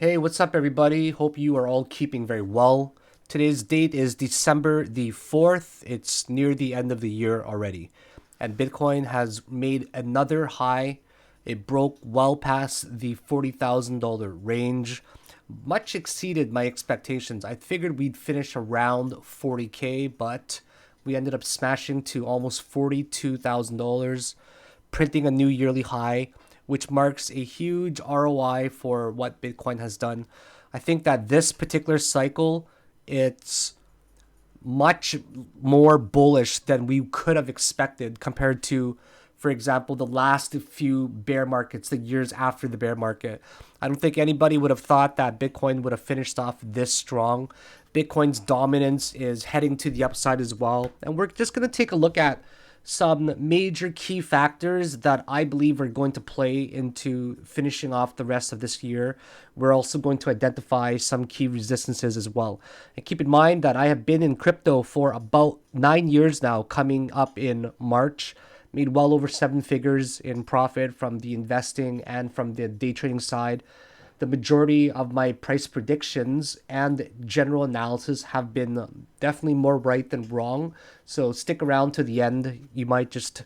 Hey, what's up, everybody? Hope you are all keeping very well. Today's date is December the 4th. It's near the end of the year already. And Bitcoin has made another high. It broke well past the $40,000 range, much exceeded my expectations. I figured we'd finish around 40K, but we ended up smashing to almost $42,000, printing a new yearly high, which marks a huge ROI for what Bitcoin has done. I think that this particular cycle, it's much more bullish than we could have expected compared to, for example, the last few bear markets, the years after the bear market. I don't think anybody would have thought that Bitcoin would have finished off this strong. Bitcoin's dominance is heading to the upside as well. And we're just going to take a look at some major key factors that I believe are going to play into finishing off the rest of this year. We're also going to identify some key resistances as well. And keep in mind that I have been in crypto for about 9 years now, coming up in March. Made well over seven figures in profit from the investing and from the day trading side. The majority of my price predictions and general analysis have been definitely more right than wrong. So stick around to the end. You might just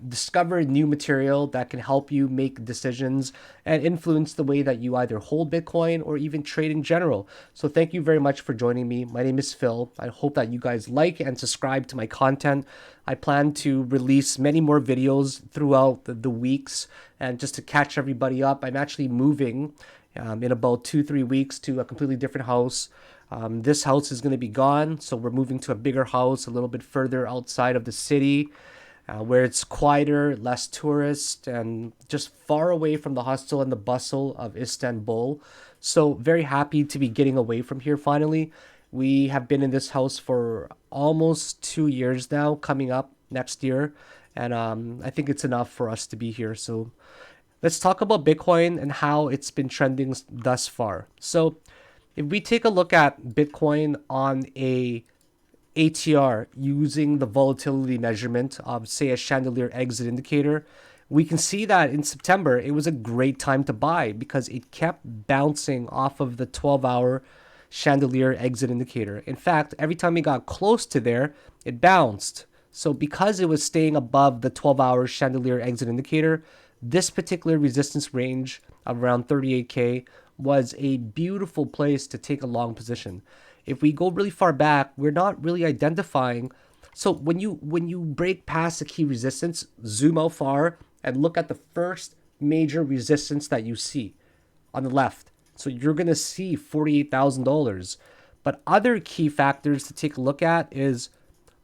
discover new material that can help you make decisions and influence the way that you either hold Bitcoin or even trade in general. So thank you very much for joining me. My name is Phil. I hope that you guys like and subscribe to my content. I plan to release many more videos throughout the weeks, and just to catch everybody up, I'm actually moving in about 2-3 weeks to a completely different house. This house is going to be gone, so we're moving to a bigger house a little bit further outside of the city, where it's quieter, less tourist, and just far away from the hustle and the bustle of Istanbul. So very happy to be getting away from here finally. We have been in this house for almost 2 years now, coming up next year, and I think it's enough for us to be here. So let's talk about Bitcoin and how it's been trending thus far. So, if we take a look at Bitcoin on a ATR using the volatility measurement of, say, a chandelier exit indicator, we can see that in September it was a great time to buy because it kept bouncing off of the 12-hour chandelier exit indicator. In fact, every time it got close to there, it bounced. So because it was staying above the 12-hour chandelier exit indicator, this particular resistance range of around 38K was a beautiful place to take a long position. If we go really far back, we're not really identifying. So when you break past the key resistance, zoom out far and look at the first major resistance that you see on the left. So you're going to see $48,000. But other key factors to take a look at is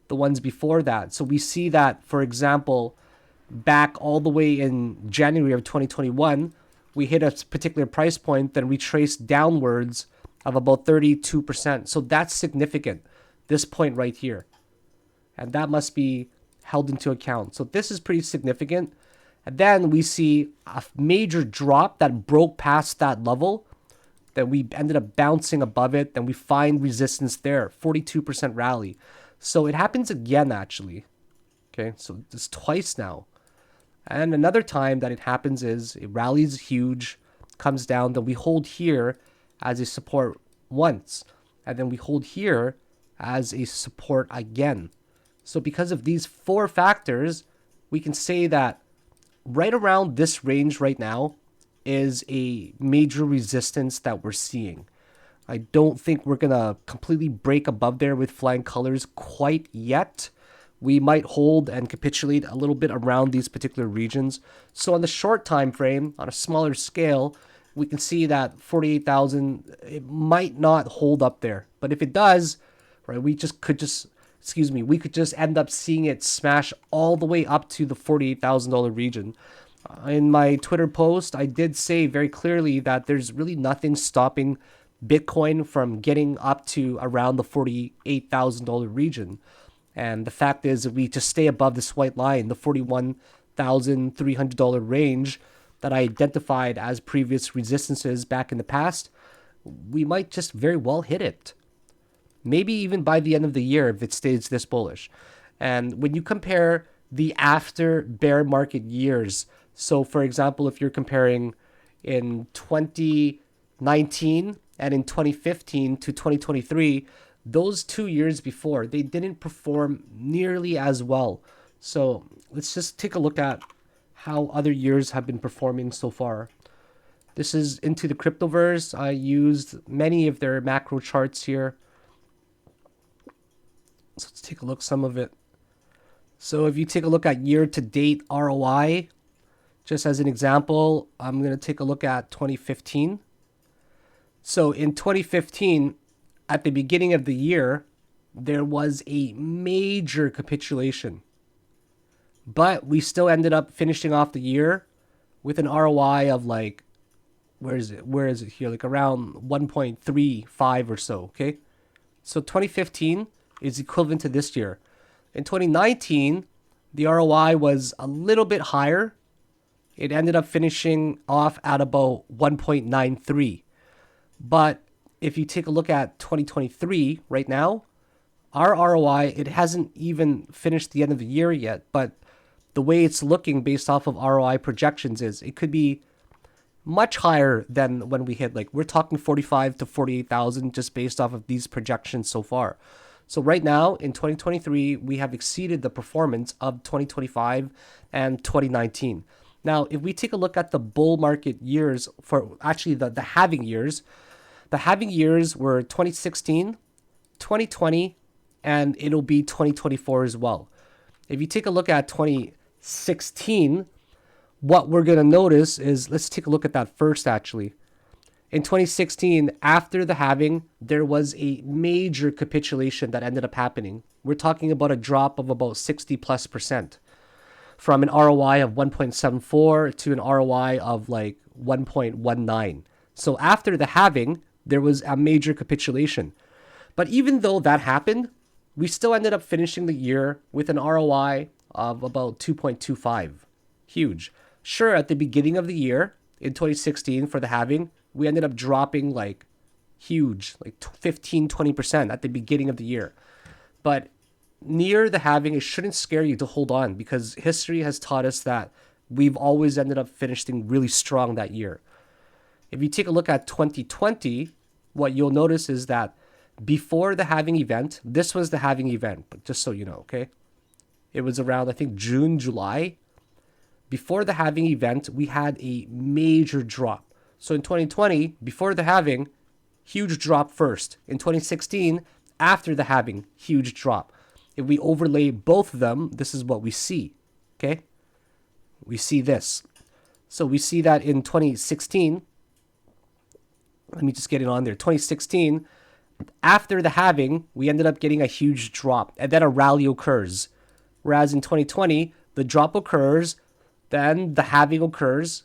the ones before that. So we see that, for example, back all the way in January of 2021, we hit a particular price point, then retraced downwards of about 32%. So that's significant, this point right here. And that must be held into account. So this is pretty significant. And then we see a major drop that broke past that level. Then we ended up bouncing above it. Then we find resistance there, 42% rally. So it happens again, actually. Okay, so it's twice now. And another time that it happens is it rallies huge, comes down, then we hold here as a support once, and then we hold here as a support again. So because of these four factors, we can say that right around this range right now is a major resistance that we're seeing. I don't think we're going to completely break above there with flying colors quite yet. We might hold and capitulate a little bit around these particular regions. So on the short time frame, on a smaller scale, we can see that 48,000, it might not hold up there. But if it does, right, we could just end up seeing it smash all the way up to the $48,000 region. In my Twitter post, I did say very clearly that there's really nothing stopping Bitcoin from getting up to around the $48,000 region. And the fact is that we just stay above this white line, the $41,300 range that I identified as previous resistances back in the past. We might just very well hit it. Maybe even by the end of the year if it stays this bullish. And when you compare the after bear market years, so for example, if you're comparing in 2019 2019 and in 2015 to 2023, those 2 years before, they didn't perform nearly as well. So let's just take a look at how other years have been performing so far. This is into the cryptoverse. I used many of their macro charts here. So let's take a look at some of it. So if you take a look at year-to-date ROI, just as an example, I'm going to take a look at 2015. So in 2015, at the beginning of the year, there was a major capitulation. But we still ended up finishing off the year with an ROI of like, where is it here? Like around 1.35 or so, okay? So 2015 is equivalent to this year. In 2019, the ROI was a little bit higher. It ended up finishing off at about 1.93. But if you take a look at 2023 right now, our ROI, it hasn't even finished the end of the year yet, but the way it's looking based off of ROI projections is it could be much higher than when we hit, like we're talking 45 to 48,000 just based off of these projections so far. So right now in 2023, we have exceeded the performance of 2025 and 2019. Now, if we take a look at the bull market years for actually the halving years, the halving years were 2016, 2020, and it'll be 2024 as well. If you take a look at 2016, what we're going to notice is, let's take a look at that first actually. In 2016, after the halving, there was a major capitulation that ended up happening. We're talking about a drop of about 60+% from an ROI of 1.74 to an ROI of like 1.19. So after the halving, there was a major capitulation. But even though that happened, we still ended up finishing the year with an ROI of about 2.25. Huge. Sure, at the beginning of the year, in 2016 for the halving, we ended up dropping like huge, like 15-20% at the beginning of the year. But near the halving, it shouldn't scare you to hold on because history has taught us that we've always ended up finishing really strong that year. If you take a look at 2020, what you'll notice is that before the halving event, this was the halving event, but just so you know, okay? It was around, I think, June, July. Before the halving event, we had a major drop. So in 2020, before the halving, huge drop first. In 2016, after the halving, huge drop. If we overlay both of them, this is what we see, okay? We see this. So we see that in 2016, let me just get it on there. 2016, after the halving, we ended up getting a huge drop, and then a rally occurs. Whereas in 2020, the drop occurs, then the halving occurs,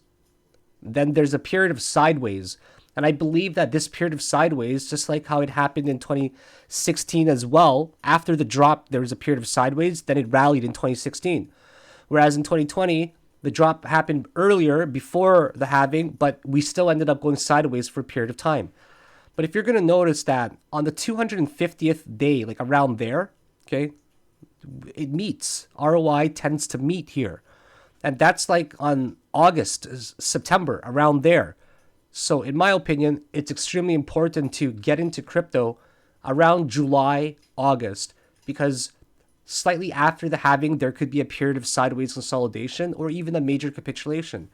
then there's a period of sideways. And I believe that this period of sideways, just like how it happened in 2016 as well, after the drop, there was a period of sideways, then it rallied in 2016. Whereas in 2020, the drop happened earlier before the halving, but we still ended up going sideways for a period of time. But if you're going to notice that on the 250th day, like around there, okay, it meets. ROI tends to meet here. And that's like on August, September, around there. So in my opinion, it's extremely important to get into crypto around July, August, because slightly after the halving, there could be a period of sideways consolidation or even a major capitulation.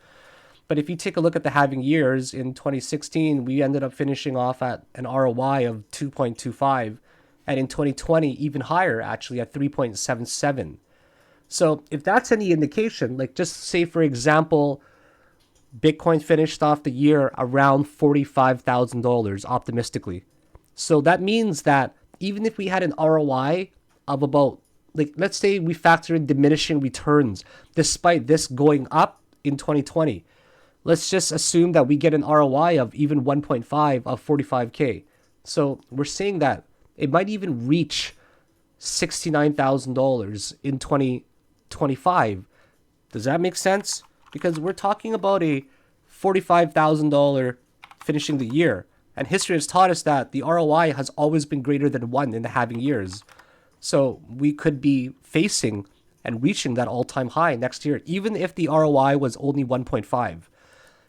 But if you take a look at the halving years, in 2016, we ended up finishing off at an ROI of 2.25, and in 2020, even higher, actually, at 3.77. So if that's any indication, like just say, for example, Bitcoin finished off the year around $45,000 optimistically. So that means that even if we had an ROI of about, like, let's say we factor in diminishing returns, despite this going up in 2020, let's just assume that we get an ROI of even 1.5 of 45K. So we're saying that it might even reach $69,000 in 2025. Does that make sense? Because we're talking about a $45,000 finishing the year. And history has taught us that the ROI has always been greater than 1 in the halving years. So we could be facing and reaching that all-time high next year, even if the ROI was only 1.5.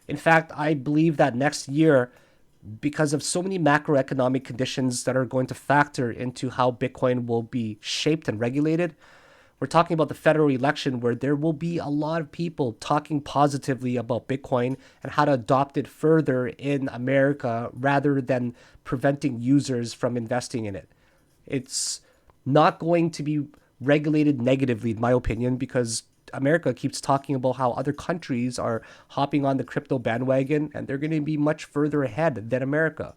In fact, I believe that next year, because of so many macroeconomic conditions that are going to factor into how Bitcoin will be shaped and regulated. We're talking about the federal election where there will be a lot of people talking positively about Bitcoin and how to adopt it further in America rather than preventing users from investing in it. It's not going to be regulated negatively, in my opinion, because America keeps talking about how other countries are hopping on the crypto bandwagon and they're going to be much further ahead than America.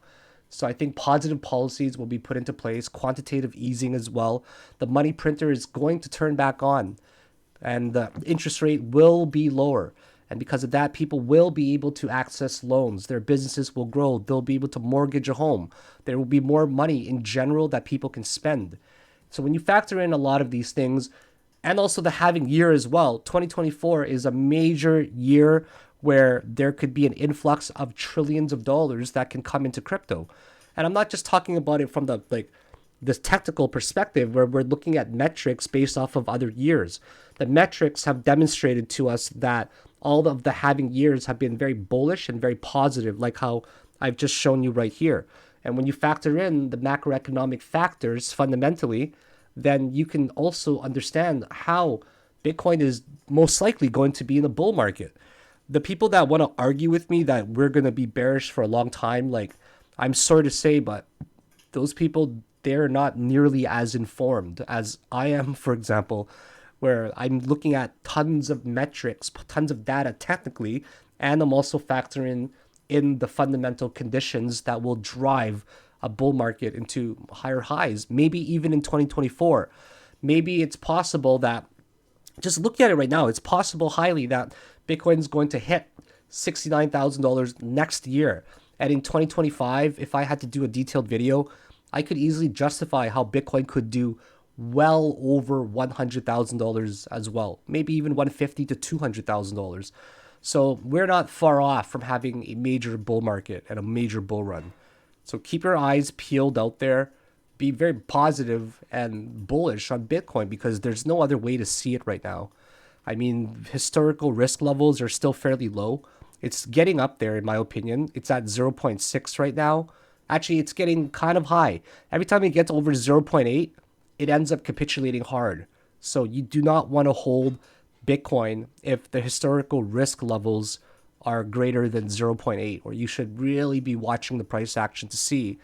So I think positive policies will be put into place, quantitative easing as well. The money printer is going to turn back on and the interest rate will be lower. And because of that, people will be able to access loans. Their businesses will grow. They'll be able to mortgage a home. There will be more money in general that people can spend. So when you factor in a lot of these things, and also the halving year as well, 2024 is a major year where there could be an influx of trillions of dollars that can come into crypto. And I'm not just talking about it from the this technical perspective where we're looking at metrics based off of other years. The metrics have demonstrated to us that all of the halving years have been very bullish and very positive, like how I've just shown you right here. And when you factor in the macroeconomic factors fundamentally, then you can also understand how Bitcoin is most likely going to be in a bull market. The people that want to argue with me that we're going to be bearish for a long time, like, I'm sorry to say, but those people, they're not nearly as informed as I am, for example, where I'm looking at tons of metrics, tons of data technically, and I'm also factoring in the fundamental conditions that will drive a bull market into higher highs, maybe even in 2024. Maybe it's possible that, just look at it right now, it's possible highly that Bitcoin is going to hit $69,000 next year. And in 2025, if I had to do a detailed video, I could easily justify how Bitcoin could do well over $100,000 as well, maybe even $150,000 to $200,000. So we're not far off from having a major bull market and a major bull run. So keep your eyes peeled out there. Be very positive and bullish on Bitcoin because there's no other way to see it right now. I mean, historical risk levels are still fairly low. It's getting up there, in my opinion. It's at 0.6 right now. Actually, it's getting kind of high. Every time it gets over 0.8, it ends up capitulating hard. So you do not want to hold Bitcoin if the historical risk levels are greater than 0.8, or you should really be watching the price action to see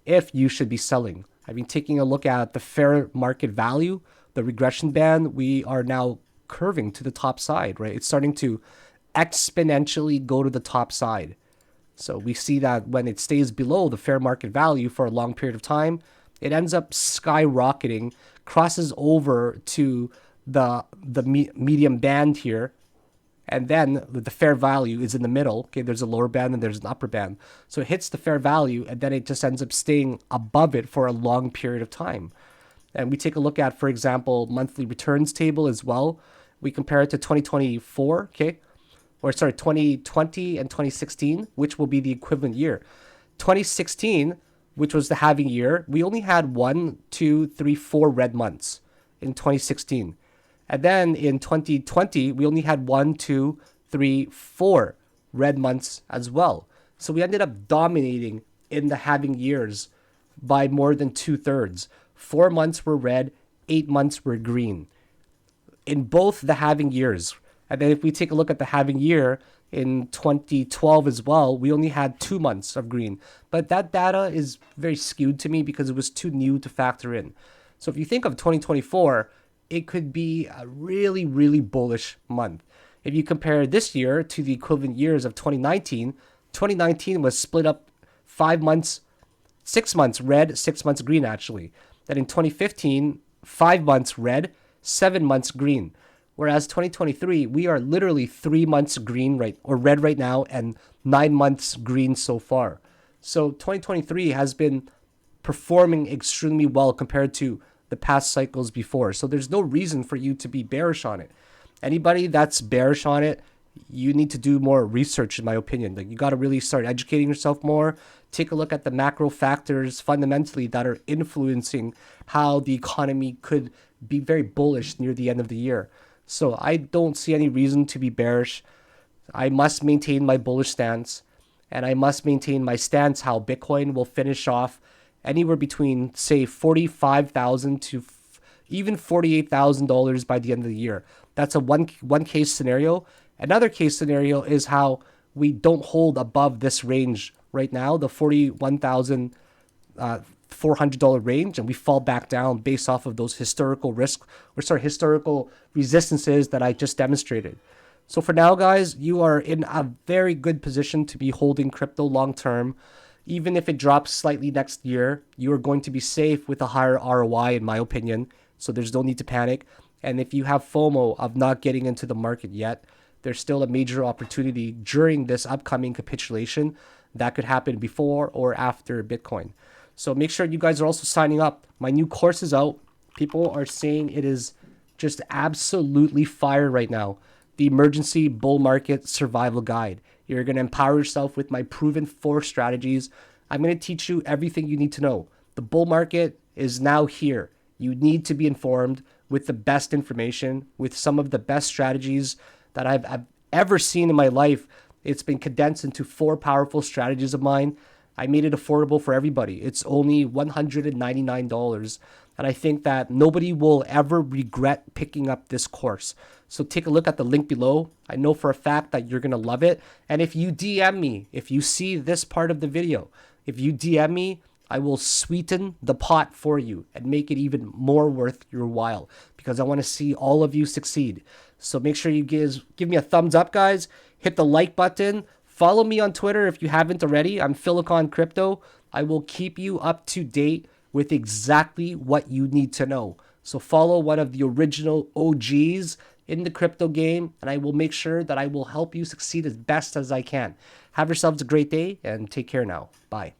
if you should be selling. I mean, taking a look at the fair market value, the regression band, we are now curving to the top side, right? It's starting to exponentially go to the top side. So we see that when it stays below the fair market value for a long period of time, it ends up skyrocketing, crosses over to the medium band here, and then the fair value is in the middle. Okay, there's a lower band and there's an upper band. So it hits the fair value and then it just ends up staying above it for a long period of time. And we take a look at, for example, monthly returns table as well. We compare it to 2024, okay? Or sorry, 2020 and 2016, which will be the equivalent year. 2016, which was the halving year, we only had 1, 2, 3, 4 red months in 2016. And then in 2020, we only had 1, 2, 3, 4 red months as well. So we ended up dominating in the halving years by more than 2/3. 4 months were red, 8 months were green in both the halving years. And then if we take a look at the halving year in 2012 as well, we only had 2 months of green. But that data is very skewed to me because it was too new to factor in. So if you think of 2024, it could be a really, really bullish month. If you compare this year to the equivalent years of 2019, 2019 was split up 5 months, 6 months red, 6 months green actually. Then in 2015, 5 months red, 7 months green. Whereas 2023, we are literally 3 months green or red right now and 9 months green so far. So 2023 has been performing extremely well compared to the past cycles before. So there's no reason for you to be bearish on it. Anybody that's bearish on it, you need to do more research, in my opinion. Like, you got to really start educating yourself more. Take a look at the macro factors fundamentally that are influencing how the economy could be very bullish near the end of the year. So I don't see any reason to be bearish. I must maintain my bullish stance. and I must maintain my stance how Bitcoin will finish off anywhere between, say, 45,000 to even $48,000 by the end of the year. That's a one case scenario. Another case scenario is how we don't hold above this range right now, the $41,400 range, and we fall back down based off of those historical resistances that I just demonstrated. So for now, guys, you are in a very good position to be holding crypto long term. Even if it drops slightly next year, you are going to be safe with a higher ROI, in my opinion. So there's no need to panic. And if you have FOMO of not getting into the market yet, there's still a major opportunity during this upcoming capitulation that could happen before or after Bitcoin. So make sure you guys are also signing up. My new course is out. People are saying it is just absolutely fire right now. The Emergency Bull Market Survival Guide. You're going to empower yourself with my proven 4 strategies. I'm going to teach you everything you need to know. The bull market is now here. You need to be informed with the best information, with some of the best strategies that I've ever seen in my life. It's been condensed into 4 powerful strategies of mine. I made it affordable for everybody. It's only $199. And I think that nobody will ever regret picking up this course. So take a look at the link below. I know for a fact that you're going to love it. And if you DM me, if you see this part of the video, if you DM me, I will sweeten the pot for you and make it even more worth your while, because I want to see all of you succeed. So make sure you give me a thumbs up, guys. Hit the like button. Follow me on Twitter if you haven't already. I'm Philakone Crypto. I will keep you up to date with exactly what you need to know. So follow one of the original OGs in the crypto game, and I will make sure that I will help you succeed as best as I can. Have yourselves a great day and take care now. Bye.